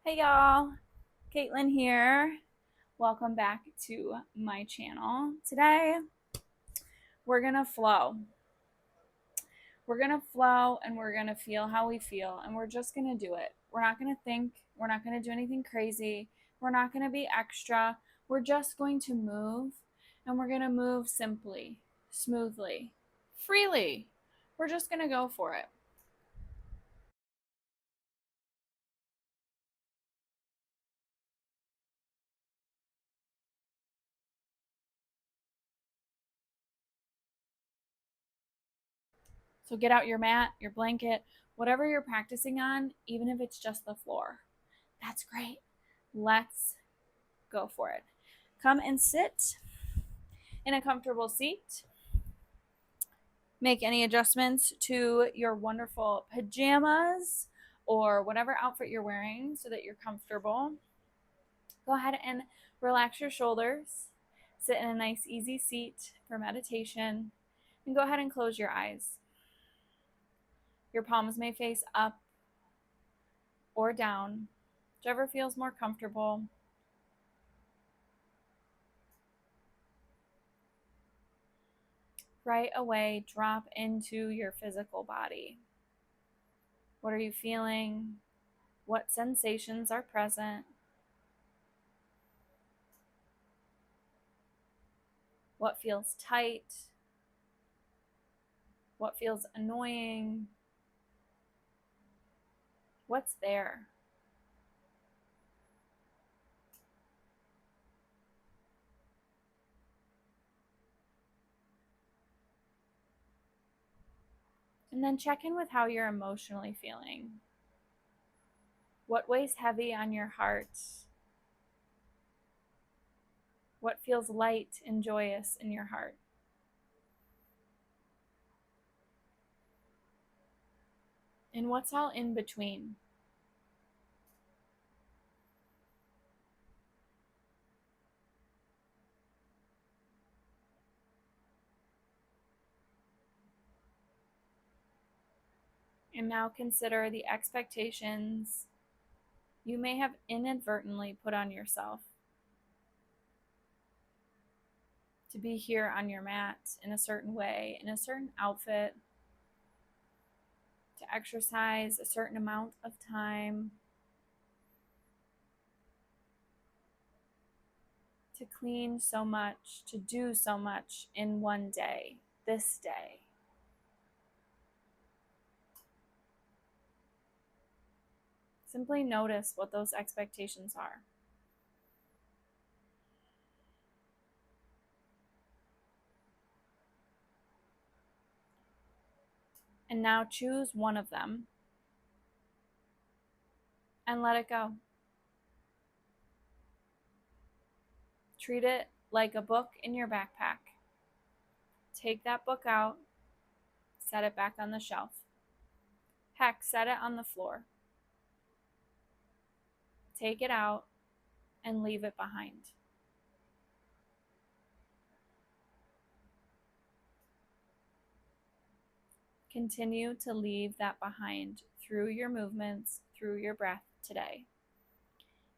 Hey y'all, Caitlin here. Welcome back to my channel. Today we're gonna flow. We're gonna flow and we're gonna feel how we feel, and we're just gonna do it. We're not gonna think, we're not gonna do anything crazy, we're not gonna be extra. We're just going to move, and we're gonna move simply, smoothly, freely. We're just gonna go for it. So get out your mat, your blanket, whatever you're practicing on, even if it's just the floor. That's great. Let's go for it. Come and sit in a comfortable seat. Make any adjustments to your wonderful pajamas or whatever outfit you're wearing so that you're comfortable. Go ahead and relax your shoulders. Sit in a nice, easy seat for meditation. And go ahead and close your eyes. Your palms may face up or down, whichever feels more comfortable. Right away, drop into your physical body. What are you feeling? What sensations are present? What feels tight? What feels annoying? What's there? And then check in with how you're emotionally feeling. What weighs heavy on your heart? What feels light and joyous in your heart? And what's all in between? And now consider the expectations you may have inadvertently put on yourself to be here on your mat in a certain way, in a certain outfit, to exercise a certain amount of time, to clean so much, to do so much in one day, this day. Simply notice what those expectations are. And now choose one of them and let it go. Treat it like a book in your backpack. Take that book out, set it back on the shelf. Heck, set it on the floor. Take it out and leave it behind. Continue to leave that behind through your movements, through your breath today.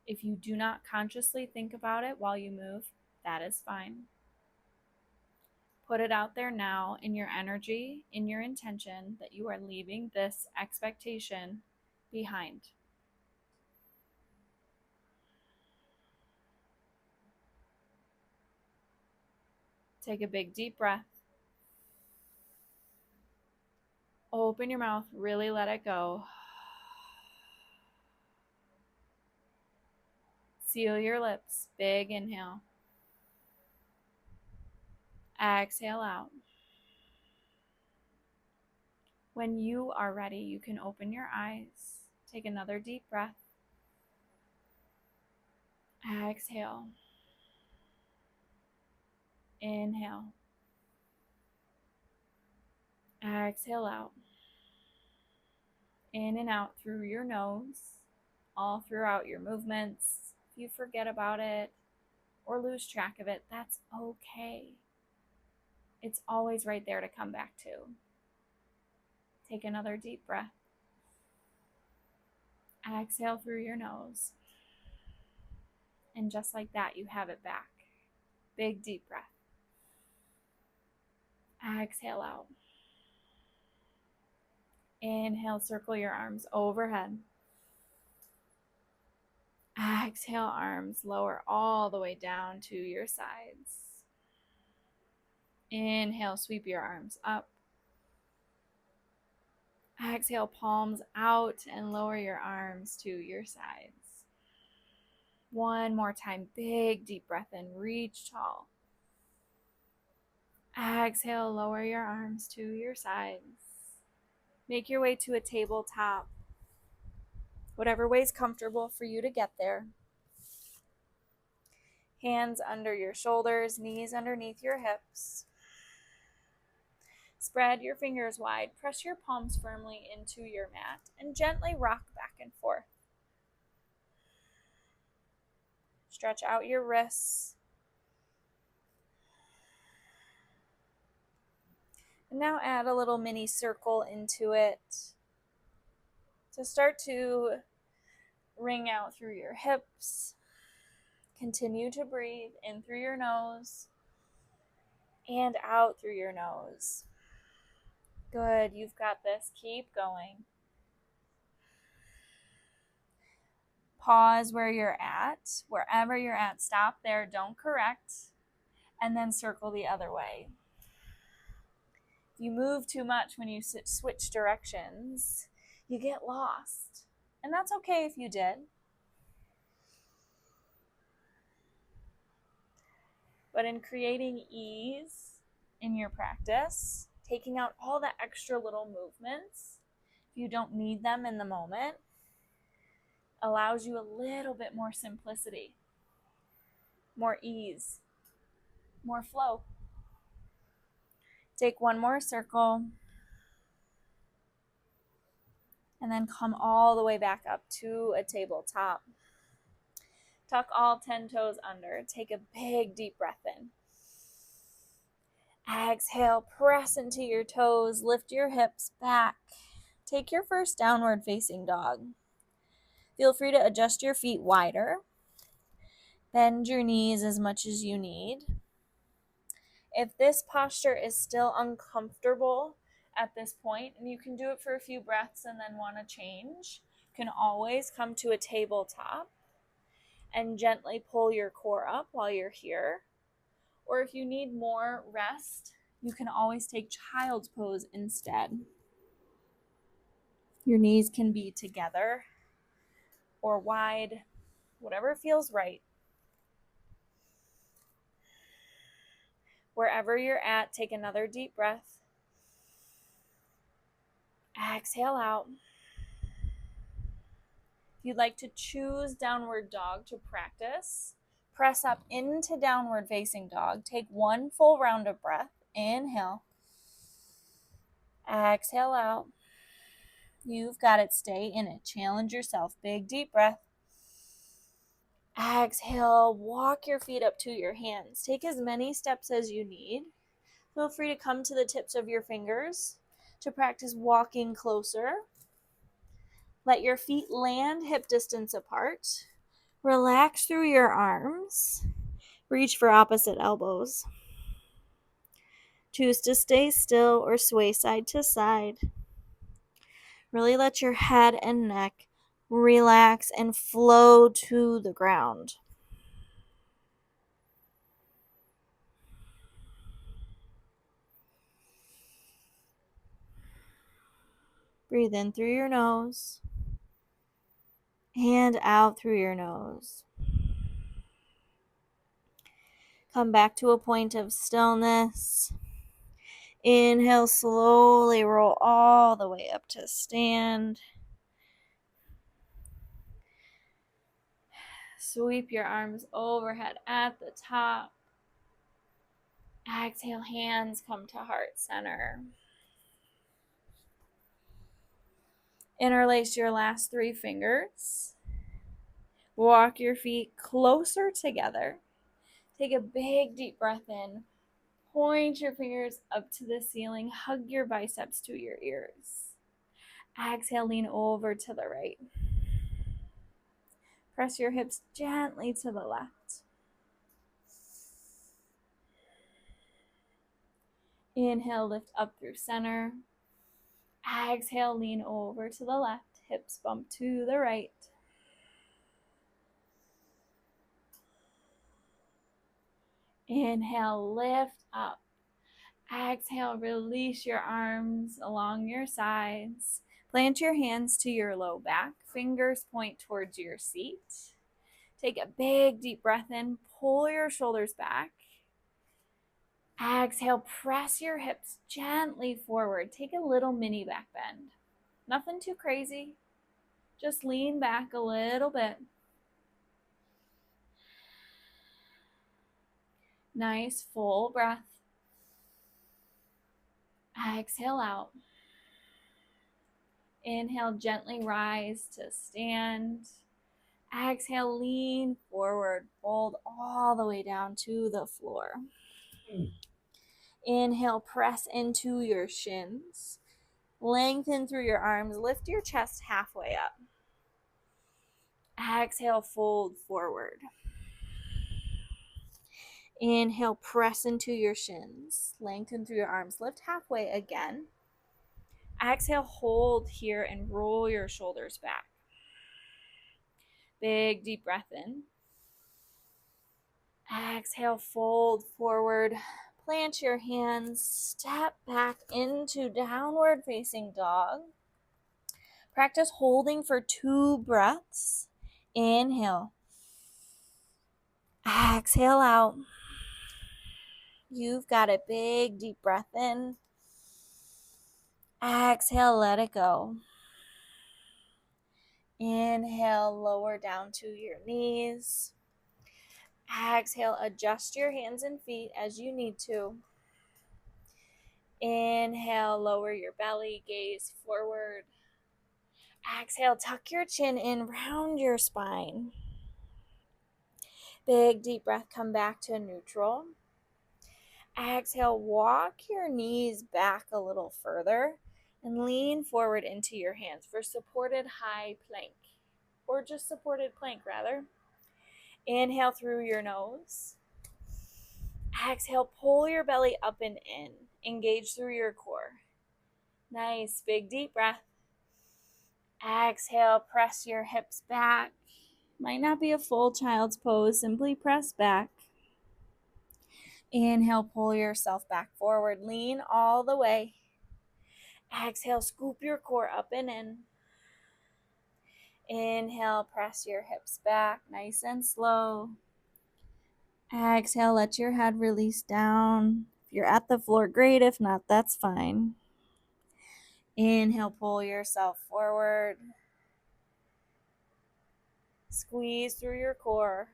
If you do not consciously think about it while you move, that is fine. Put it out there now in your energy, in your intention that you are leaving this expectation behind. Take a big deep breath. Open your mouth, really let it go. Seal your lips. Big inhale. Exhale out. When you are ready, you can open your eyes. Take another deep breath. Exhale. Inhale. Exhale out. In and out through your nose, all throughout your movements. If you forget about it or lose track of it, that's okay. It's always right there to come back to. Take another deep breath. Exhale through your nose. And just like that, you have it back. Big, deep breath. Exhale out. Inhale, circle your arms overhead. Exhale, arms lower all the way down to your sides. Inhale, sweep your arms up. Exhale, palms out and lower your arms to your sides. One more time, big deep breath in, reach tall. Exhale, lower your arms to your sides. Make your way to a tabletop. Whatever way is comfortable for you to get there. Hands under your shoulders, knees underneath your hips. Spread your fingers wide, press your palms firmly into your mat, and gently rock back and forth. Stretch out your wrists. And now add a little mini circle into it to start to ring out through your hips. Continue to breathe in through your nose and out through your nose. Good, you've got this. Keep going. Pause where you're at. Wherever you're at, stop there. Don't correct. And then circle the other way. If you move too much when you switch directions, you get lost. And that's okay if you did. But in creating ease in your practice, taking out all the extra little movements, if you don't need them in the moment, allows you a little bit more simplicity, more ease, more flow. Take one more circle, and then come all the way back up to a tabletop. Tuck all 10 toes under. Take a big deep breath in. Exhale, press into your toes, lift your hips back. Take your first downward facing dog. Feel free to adjust your feet wider. Bend your knees as much as you need. If this posture is still uncomfortable at this point, and you can do it for a few breaths and then want to change, you can always come to a tabletop and gently pull your core up while you're here. Or if you need more rest, you can always take child's pose instead. Your knees can be together or wide, whatever feels right. Wherever you're at, take another deep breath. Exhale out. If you'd like to choose downward dog to practice, press up into downward facing dog. Take one full round of breath. Inhale. Exhale out. You've got it. Stay in it. Challenge yourself. Big deep breath. Exhale. Walk your feet up to your hands. Take as many steps as you need. Feel free to come to the tips of your fingers to practice walking closer. Let your feet land hip distance apart. Relax through your arms. Reach for opposite elbows. Choose to stay still or sway side to side. Really let your head and neck relax and flow to the ground. Breathe in through your nose and out through your nose. Come back to a point of stillness. Inhale, slowly roll all the way up to stand. Sweep your arms overhead at the top. Exhale, hands come to heart center. Interlace your last 3 fingers. Walk your feet closer together. Take a big deep breath in. Point your fingers up to the ceiling. Hug your biceps to your ears. Exhale, lean over to the right. Press your hips gently to the left. Inhale, lift up through center. Exhale, lean over to the left. Hips bump to the right. Inhale, lift up. Exhale, release your arms along your sides. Plant your hands to your low back. Fingers point towards your seat. Take a big deep breath in. Pull your shoulders back. Exhale, press your hips gently forward. Take a little mini back bend. Nothing too crazy. Just lean back a little bit. Nice full breath. Exhale out. Inhale, gently rise to stand. Exhale, lean forward, fold all the way down to the floor. Inhale, press into your shins. Lengthen through your arms, lift your chest halfway up. Exhale, fold forward. Inhale, press into your shins. Lengthen through your arms, lift halfway again. Exhale, hold here and roll your shoulders back. Big deep breath in. Exhale, fold forward. Plant your hands, step back into downward facing dog. Practice holding for 2 breaths. Inhale. Exhale out. You've got a big deep breath in. Exhale, let it go. Inhale, lower down to your knees. Exhale, adjust your hands and feet as you need to. Inhale, lower your belly, gaze forward. Exhale, tuck your chin in, round your spine. Big deep breath, come back to neutral. Exhale, walk your knees back a little further and lean forward into your hands for supported high plank, or just supported plank rather. Inhale through your nose. Exhale, pull your belly up and in. Engage through your core. Nice, big deep breath. Exhale, press your hips back. Might not be a full child's pose, simply press back. Inhale, pull yourself back forward. Lean all the way. Exhale, scoop your core up and in. Inhale, press your hips back, nice and slow. Exhale, let your head release down. If you're at the floor, great. If not, that's fine. Inhale, pull yourself forward. Squeeze through your core.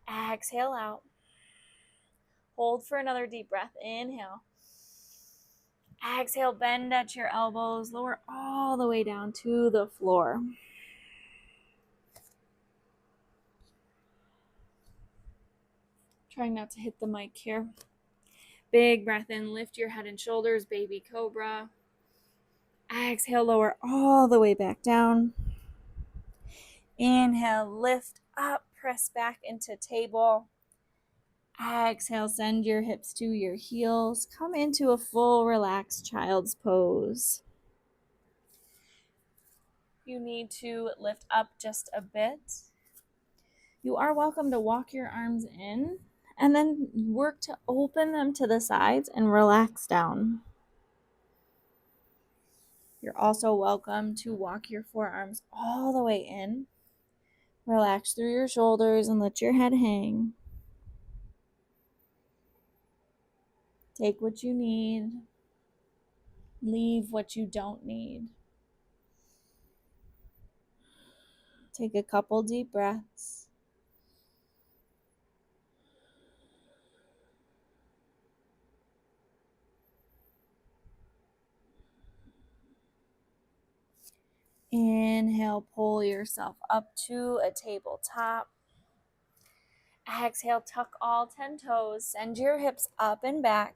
Exhale out. Hold for another deep breath. Inhale. Exhale, bend at your elbows. Lower all the way down to the floor. Trying not to hit the mic here. Big breath in, lift your head and shoulders, baby cobra. Exhale, lower all the way back down. Inhale, lift up, press back into table. Exhale, send your hips to your heels. Come into a full relaxed child's pose. You need to lift up just a bit. You are welcome to walk your arms in and then work to open them to the sides and relax down. You're also welcome to walk your forearms all the way in. Relax through your shoulders and let your head hang. Take what you need. Leave what you don't need. Take a couple deep breaths. Inhale, pull yourself up to a tabletop. Exhale, tuck all 10 toes. Send your hips up and back.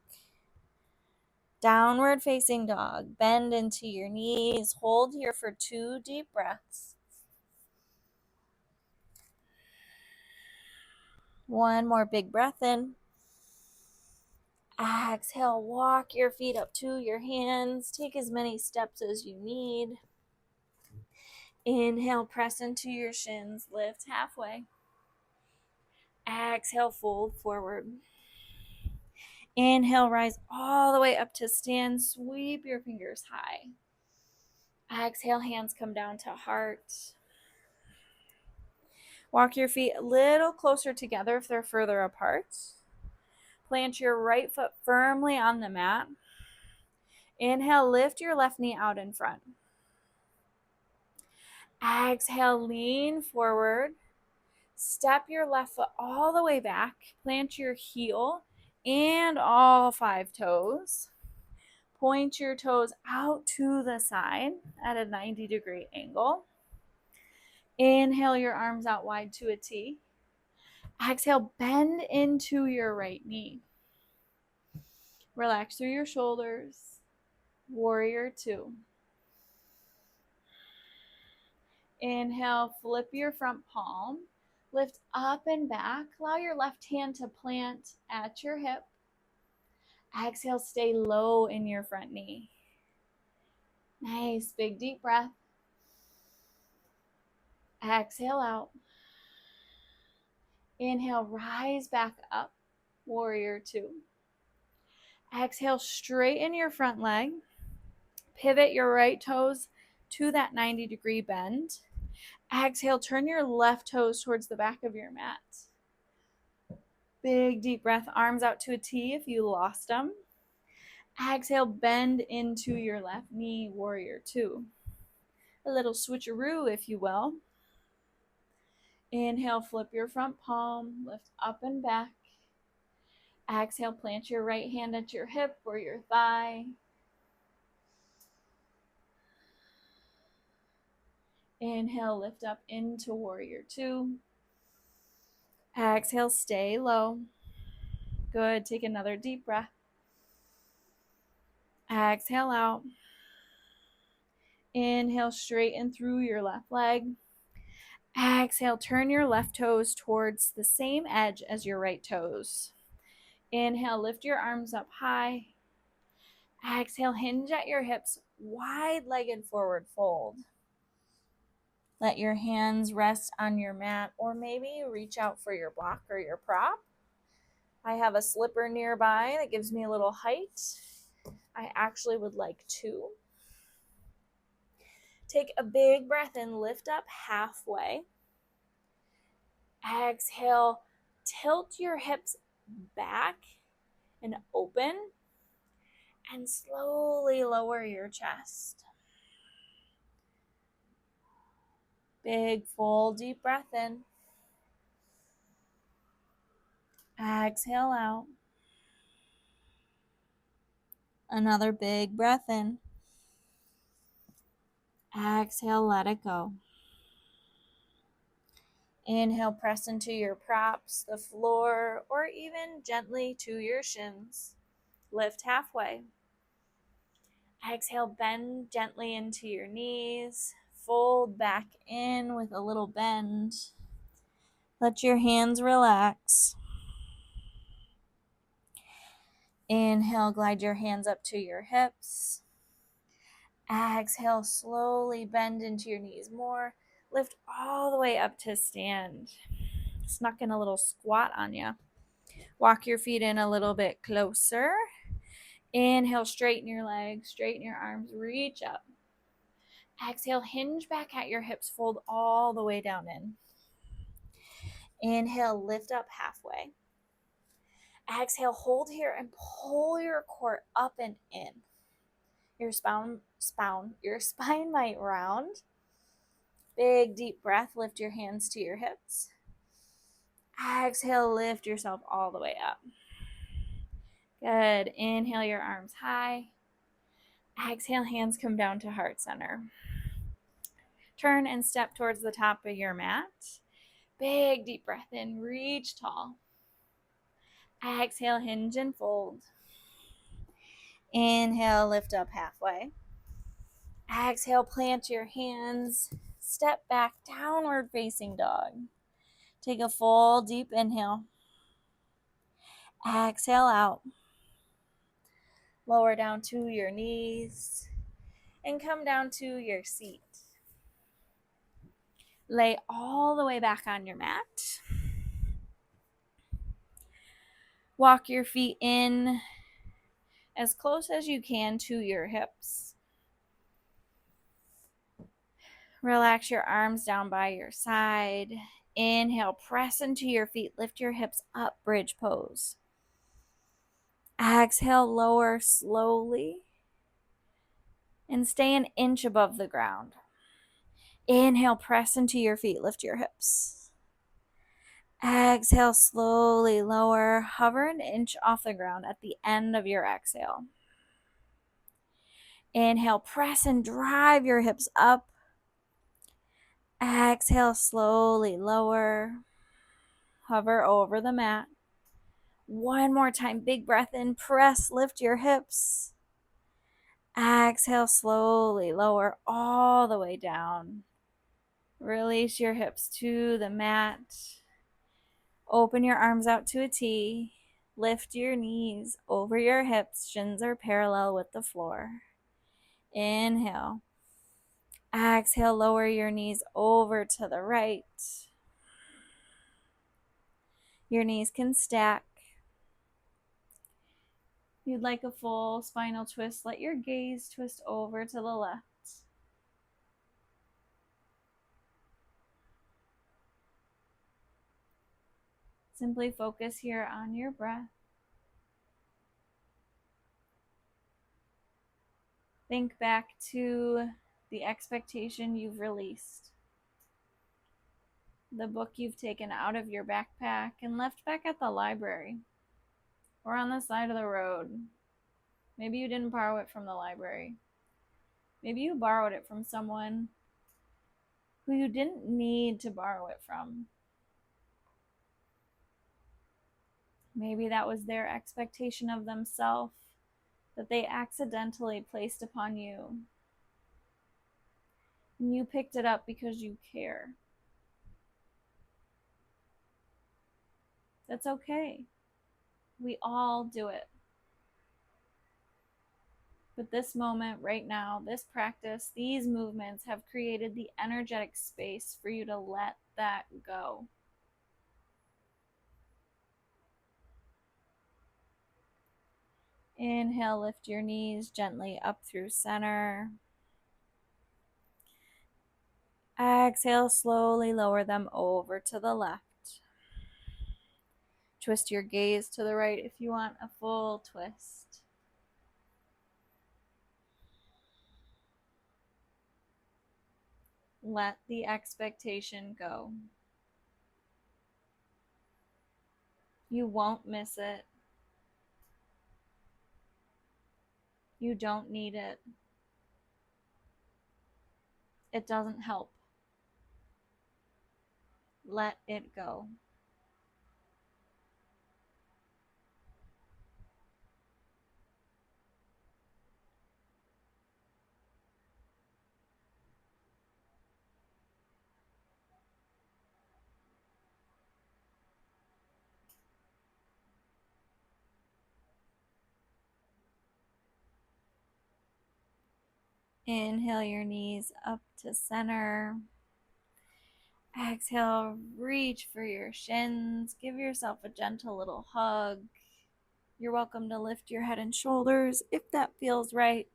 Downward facing dog. Bend into your knees. Hold here for 2 deep breaths. One more big breath in. Exhale, walk your feet up to your hands. Take as many steps as you need. Inhale, press into your shins. Lift halfway. Exhale, fold forward. Inhale, rise all the way up to stand. Sweep your fingers high. Exhale, hands come down to heart. Walk your feet a little closer together if they're further apart. Plant your right foot firmly on the mat. Inhale, lift your left knee out in front. Exhale, lean forward. Step your left foot all the way back. Plant your heel and all 5 toes. Point your toes out to the side at a 90-degree angle. Inhale your arms out wide to a T. Exhale, bend into your right knee. Relax through your shoulders. Warrior 2. Inhale, flip your front palm. Lift up and back. Allow your left hand to plant at your hip. Exhale, stay low in your front knee. Nice, big deep breath. Exhale out. Inhale, rise back up. Warrior 2. Exhale, straighten your front leg. Pivot your right toes to that 90-degree bend. Exhale, turn your left toes towards the back of your mat. Big deep breath, arms out to a T if you lost them. Exhale, bend into your left knee, Warrior 2. A little switcheroo, if you will. Inhale, flip your front palm, lift up and back. Exhale, plant your right hand at your hip or your thigh. Inhale, lift up into Warrior 2. Exhale, stay low. Good, take another deep breath. Exhale out. Inhale, straighten through your left leg. Exhale, turn your left toes towards the same edge as your right toes. Inhale, lift your arms up high. Exhale, hinge at your hips, wide-legged forward fold. Let your hands rest on your mat, or maybe reach out for your block or your prop. I have a slipper nearby that gives me a little height. I actually would like 2. Take a big breath in, lift up halfway. Exhale, tilt your hips back and open, and slowly lower your chest. Big, full, deep breath in. Exhale out. Another big breath in. Exhale, let it go. Inhale, press into your props, the floor, or even gently to your shins. Lift halfway. Exhale, bend gently into your knees. Fold back in with a little bend. Let your hands relax. Inhale, glide your hands up to your hips. Exhale, slowly bend into your knees more. Lift all the way up to stand. Snuck in a little squat on you. Walk your feet in a little bit closer. Inhale, straighten your legs, straighten your arms, reach up. Exhale, hinge back at your hips, fold all the way down in. Inhale, lift up halfway. Exhale, hold here and pull your core up and in. Your spine might round. Big deep breath, lift your hands to your hips. Exhale, lift yourself all the way up. Good. Inhale your arms high. Exhale, hands come down to heart center. Turn and step towards the top of your mat. Big deep breath in, reach tall. Exhale, hinge and fold. Inhale, lift up halfway. Exhale, plant your hands. Step back, downward facing dog. Take a full deep inhale. Exhale out. Lower down to your knees and come down to your seat. Lay all the way back on your mat. Walk your feet in as close as you can to your hips. Relax your arms down by your side. Inhale, press into your feet. Lift your hips up, bridge pose. Exhale, lower slowly and stay an inch above the ground. Inhale, press into your feet. Lift your hips. Exhale, slowly lower. Hover an inch off the ground at the end of your exhale. Inhale, press and drive your hips up. Exhale, slowly lower. Hover over the mat. One more time, big breath in, press, lift your hips. Exhale, slowly lower all the way down. Release your hips to the mat. Open your arms out to a T. Lift your knees over your hips. Shins are parallel with the floor. Inhale. Exhale, lower your knees over to the right. Your knees can stack. If you'd like a full spinal twist, let your gaze twist over to the left. Simply focus here on your breath. Think back to the expectation you've released, the book you've taken out of your backpack and left back at the library or on the side of the road. Maybe you didn't borrow it from the library. Maybe you borrowed it from someone who you didn't need to borrow it from. Maybe that was their expectation of themselves that they accidentally placed upon you. And you picked it up because you care. That's okay. We all do it. But this moment right now, this practice, these movements have created the energetic space for you to let that go. Inhale, lift your knees gently up through center. Exhale, slowly lower them over to the left. Twist your gaze to the right if you want a full twist. Let the expectation go. You won't miss it. You don't need it. It doesn't help. Let it go. Inhale your knees up to center. Exhale, reach for your shins. Give yourself a gentle little hug. You're welcome to lift your head and shoulders if that feels right.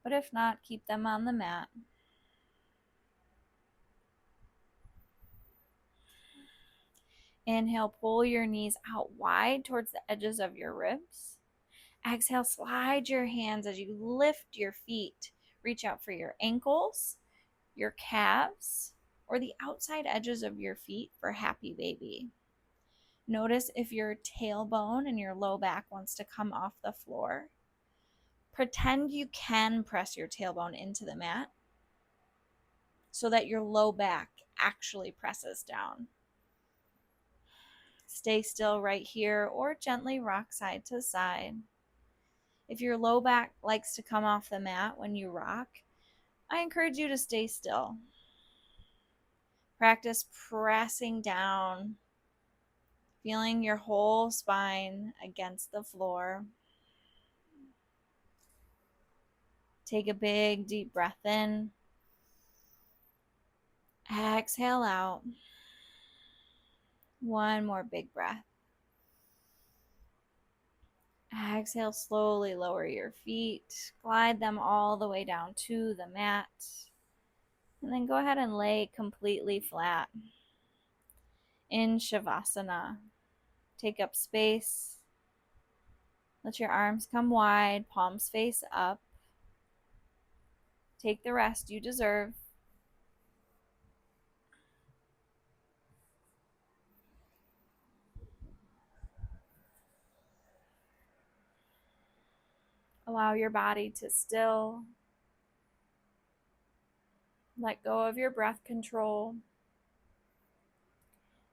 But if not, keep them on the mat. Inhale, pull your knees out wide towards the edges of your ribs. Exhale, slide your hands as you lift your feet. Reach out for your ankles, your calves, or the outside edges of your feet for happy baby. Notice if your tailbone and your low back wants to come off the floor. Pretend you can press your tailbone into the mat so that your low back actually presses down. Stay still right here or gently rock side to side. If your low back likes to come off the mat when you rock, I encourage you to stay still. Practice pressing down feeling your whole spine against the floor. Take a big, deep breath in. Exhale out. One more big breath. Exhale, slowly lower your feet. Glide them all the way down to the mat. And then go ahead and lay completely flat in Shavasana. Take up space. Let your arms come wide, palms face up. Take the rest you deserve. Allow your body to still. Let go of your breath control.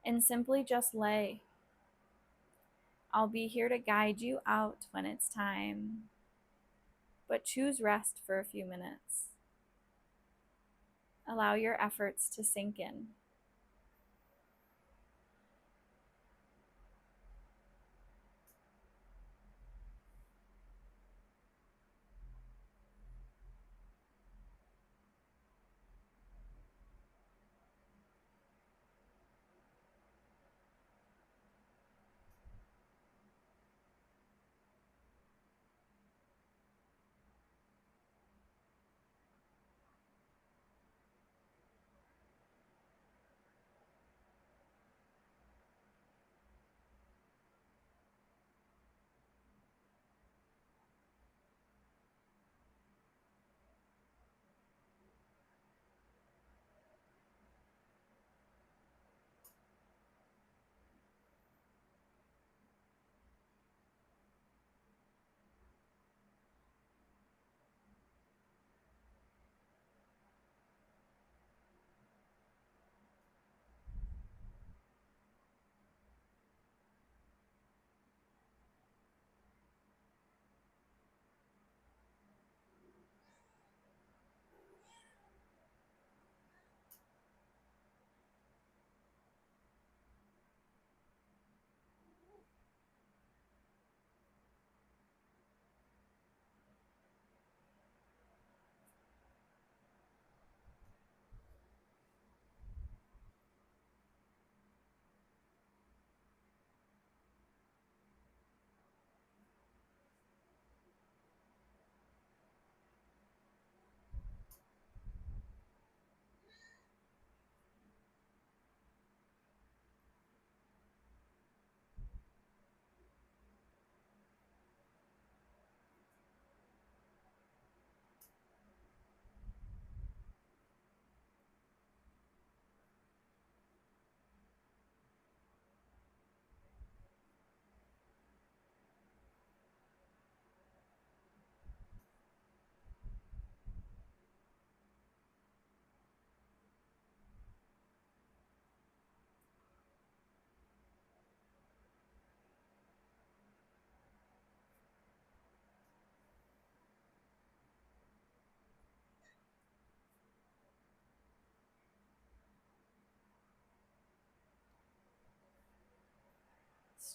And simply just lay. I'll be here to guide you out when it's time. But choose rest for a few minutes. Allow your efforts to sink in.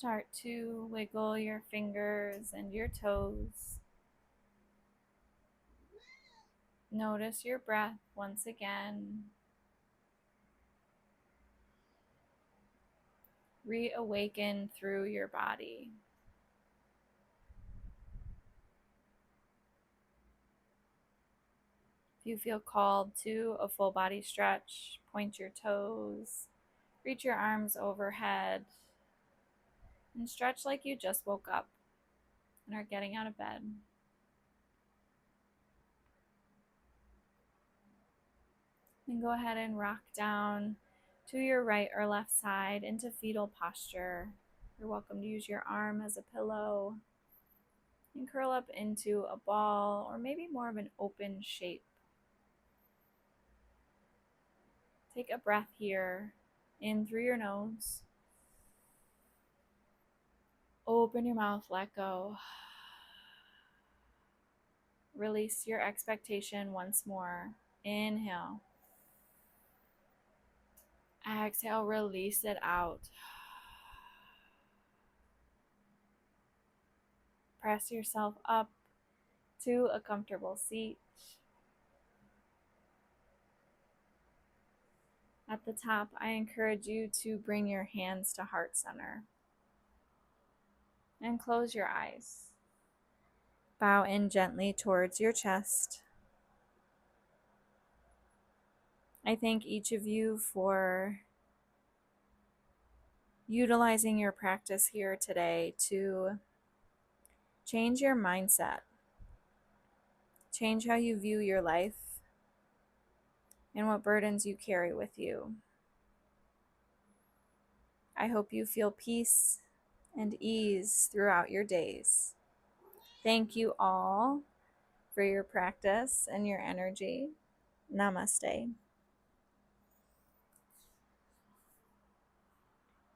Start to wiggle your fingers and your toes. Notice your breath once again. Reawaken through your body. If you feel called to a full body stretch, point your toes, reach your arms overhead, and stretch like you just woke up and are getting out of bed. Then go ahead and rock down to your right or left side into fetal posture. You're welcome to use your arm as a pillow and curl up into a ball or maybe more of an open shape. Take a breath here, in through your nose. Open your mouth, let go. Release your expectation once more. Inhale. Exhale, release it out. press yourself up to a comfortable seat. At the top, I encourage you to bring your hands to heart center and close your eyes. Bow in gently towards your chest. I thank each of you for utilizing your practice here today to change your mindset, change how you view your life, and what burdens you carry with you. I hope you feel peace and ease throughout your days. Thank you all for your practice and your energy. Namaste.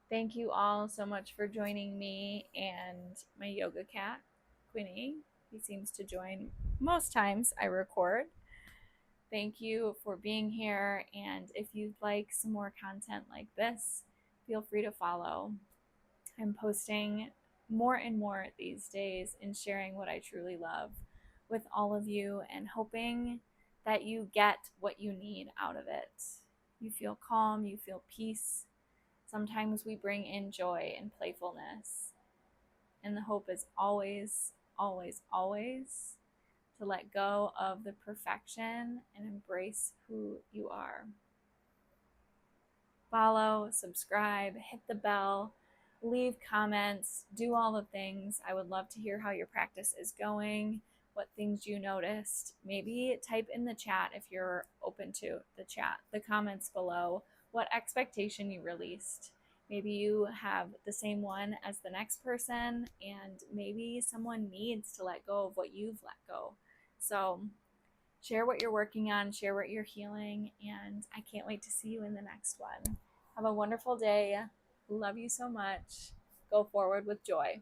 Thank you all so much for joining me and my yoga cat, Quinny. He seems to join most times I record. Thank you for being here, and if you'd like some more content like this, feel free to follow. I'm posting more and more these days and sharing what I truly love with all of you and hoping that you get what you need out of it. You feel calm, you feel peace. Sometimes we bring in joy and playfulness. And the hope is always, always, always to let go of the perfection and embrace who you are. Follow, subscribe, hit the bell, leave comments, do all the things. I would love to hear how your practice is going, what things you noticed. Maybe type in the chat if you're open to the chat, the comments below, what expectation you released. Maybe you have the same one as the next person, and maybe someone needs to let go of what you've let go. So share what you're working on, share what you're healing, and I can't wait to see you in the next one. Have a wonderful day. Love you so much. Go forward with joy.